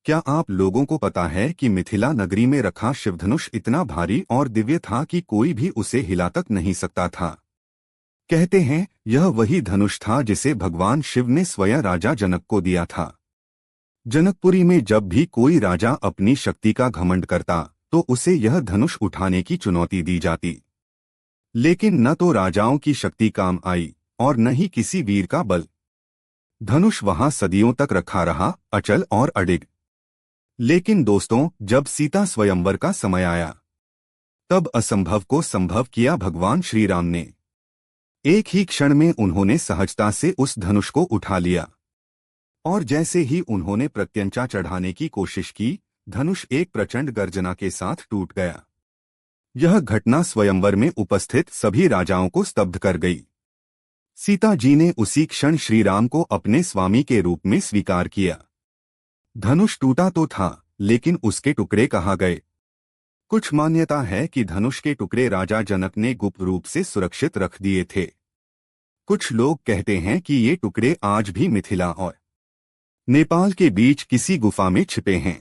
क्या आप लोगों को पता है कि मिथिला नगरी में रखा शिवधनुष इतना भारी और दिव्य था कि कोई भी उसे हिला तक नहीं सकता था। कहते हैं यह वही धनुष था जिसे भगवान शिव ने स्वयं राजा जनक को दिया था। जनकपुरी में जब भी कोई राजा अपनी शक्ति का घमंड करता तो उसे यह धनुष उठाने की चुनौती दी जाती। लेकिन न तो राजाओं की शक्ति काम आई और न ही किसी वीर का बल। धनुष वहां सदियों तक रखा रहा, अचल और अडिग। लेकिन दोस्तों, जब सीता स्वयंवर का समय आया तब असंभव को संभव किया भगवान श्री राम ने। एक ही क्षण में उन्होंने सहजता से उस धनुष को उठा लिया और जैसे ही उन्होंने प्रत्यंचा चढ़ाने की कोशिश की, धनुष एक प्रचंड गर्जना के साथ टूट गया। यह घटना स्वयंवर में उपस्थित सभी राजाओं को स्तब्ध कर गई। सीता जी ने उसी क्षण श्री राम को अपने स्वामी के रूप में स्वीकार किया। धनुष टूटा तो था, लेकिन उसके टुकड़े कहाँ गए? कुछ मान्यता है कि धनुष के टुकड़े राजा जनक ने गुप्त रूप से सुरक्षित रख दिए थे। कुछ लोग कहते हैं कि ये टुकड़े आज भी मिथिला और नेपाल के बीच किसी गुफा में छिपे हैं।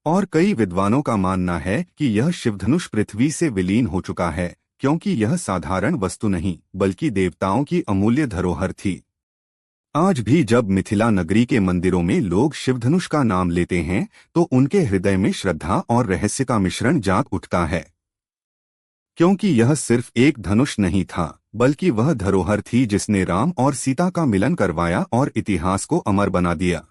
और कई विद्वानों का मानना है कि यह शिवधनुष पृथ्वी से विलीन हो चुका है, क्योंकि यह साधारण वस्तु नहीं बल्कि देवताओं की अमूल्य धरोहर थी। आज भी जब मिथिला नगरी के मंदिरों में लोग शिवधनुष का नाम लेते हैं तो उनके हृदय में श्रद्धा और रहस्य का मिश्रण जाग उठता है, क्योंकि यह सिर्फ एक धनुष नहीं था बल्कि वह धरोहर थी जिसने राम और सीता का मिलन करवाया और इतिहास को अमर बना दिया।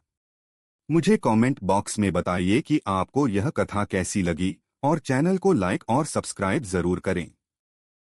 मुझे कमेंट बॉक्स में बताइए कि आपको यह कथा कैसी लगी और चैनल को लाइक और सब्सक्राइब जरूर करें।